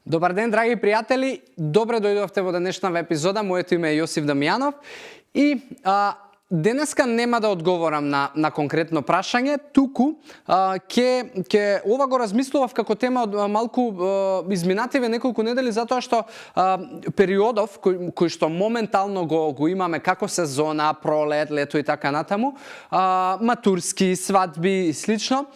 Добар ден, драги пријатели! Добре дојдовте во денешната епизода. Моето име е Јосиф Дамјанов и денеска нема да одговорам на конкретно прашање, туку ќе ова го размислував како тема од малку изминативе неколку недели, затоа што периодов кој што моментално го имаме како сезона, пролет, лето и така натаму, матурски, свадби и слично,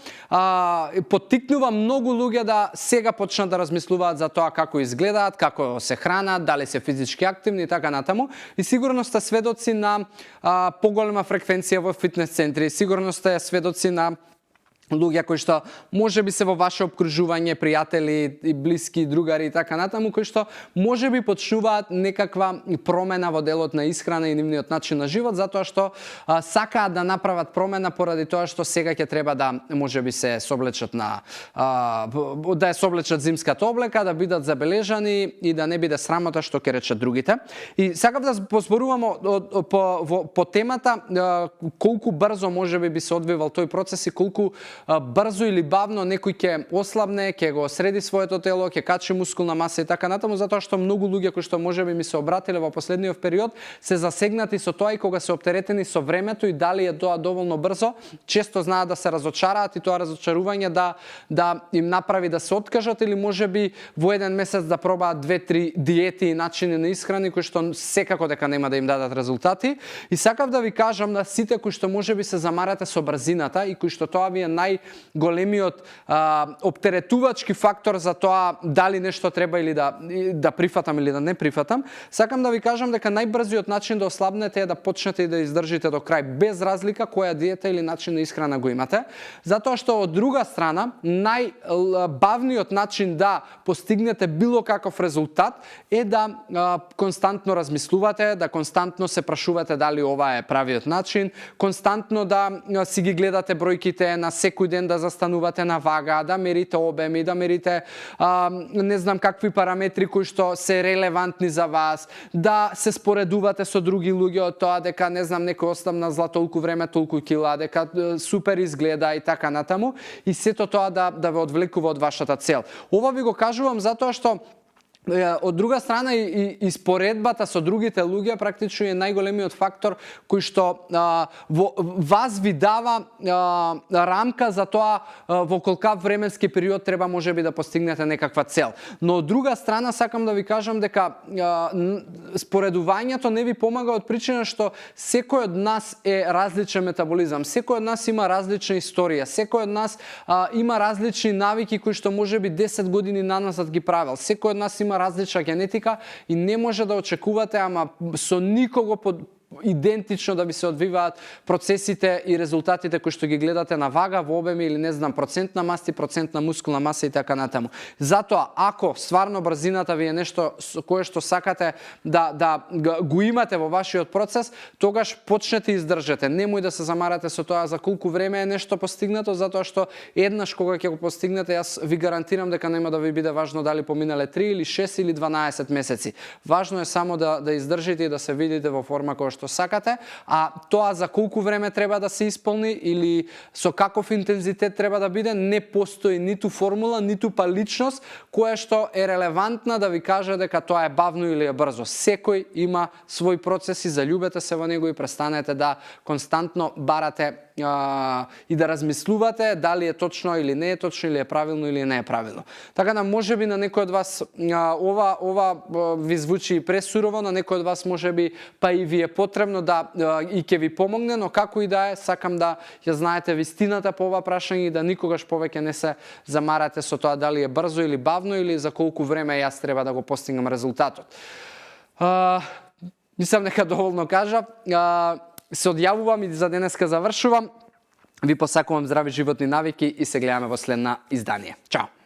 поттикнува многу луѓе да сега почнат да размислуваат за тоа како изгледаат, како се хранат, дали се физички активни и така натаму. И сигурно сте сведоци на поголема фреквенција во фитнес центри, сигурно сте сведоци на луѓе кои што можеби се во ваше обкружување, пријатели и блиски, другари и така натаму, кои што можеби почнуваат некаква промена во делот на исхрана и нивниот начин на живот, затоа што сакаат да направат промена поради тоа што сега ќе треба да можеби се соблечат да соблечат зимската облека, да бидат забележани и да не биде срамота што ќе речат другите. И сакав да позборувам по темата колку брзо можеби би се одвивал тој процес и колку брзо или бавно некој ќе ослабне, ќе го среди своето тело, ќе качи мускулна маса и така натаму, затоа што многу луѓе кои што можеби ми се обратиле во последниот период се засегнати со тоа и кога се оптеретени со времето и дали е тоа доволно брзо, често знаат да се разочараат и тоа разочарување да им направи да се откажат или можеби во еден месец да пробаат 2-3 диети и начини на исхрани кои што секако дека нема да им дадат резултати. И сакав да ви кажам на сите кои што можеби се замарате со брзината и кои што тоа ви е најголемиот оптеретувачки фактор за тоа дали нешто треба или да прифатам или да не прифатам, сакам да ви кажам дека најбрзиот начин да ослабнете е да почнете и да издржите до крај, без разлика која диета или начин на исхрана го имате, затоа што од друга страна најбавниот начин да постигнете било каков резултат е да константно размислувате, да константно се прашувате дали ова е правиот начин, константно да си ги гледате бројките на секој ден, да застанувате на вага, да мерите обеми, да мерите не знам какви параметри кои што се релевантни за вас, да се споредувате со други луѓе од тоа дека не знам некој останал толку време, толку кила, дека супер изгледа и така натаму, и сето тоа да ве одвлекува од вашата цел. Ова ви го кажувам затоа што од друга страна и споредбата со другите луѓе практично е најголемиот фактор кој што вас ви дава рамка за тоа во колкав временски период треба можеби да постигнете некаква цел. Но од друга страна сакам да ви кажам дека споредувањето не ви помага од причина што секој од нас е различен метаболизам, секој од нас има различна историја, секој од нас има различни навики кои што можеби 10 години наназад ги правел, секој од нас има различна генетика и не може да очекувате, ама со никого идентично да ви се одвиваат процесите и резултатите кои што ги гледате на вага, во обеми или не знам процент на масти, процент на мускулна маса и така натаму. Затоа, ако стварно брзината ви е нешто кое што сакате да го имате во вашиот процес, тогаш почнете и издржете. Немој да се замарате со тоа за колку време е нешто постигнато, затоа што еднаш кога ќе го постигнете, јас ви гарантирам дека нема да ви биде важно дали поминале 3 или 6 или 12 месеци. Важно е само да издржите и да се видите во форма која што сакате, а тоа за колку време треба да се исполни или со каков интензитет треба да биде, не постои ниту формула, ниту па личност која што е релевантна да ви каже дека тоа е бавно или е брзо. Секој има свој процес и заљубете се во него и престанете да константно барате и да размислувате дали е точно или не е точно, или е правилно или не е правилно. Така да можеби на некој од вас ова ви звучи пресурово, на некој од вас можеби па и ви е потребно да и ќе ви помогне, но како и да е, сакам да ја знаете вистината по ова прашање и да никогаш повеќе не се замарате со тоа дали е брзо или бавно или за колку време јас треба да го постигнам резултатот. Мислам дека доволно кажав. Се одјавувам и за денеска завршувам. Ви посакувам здрави животни навики и се гледаме во следна издание. Чао!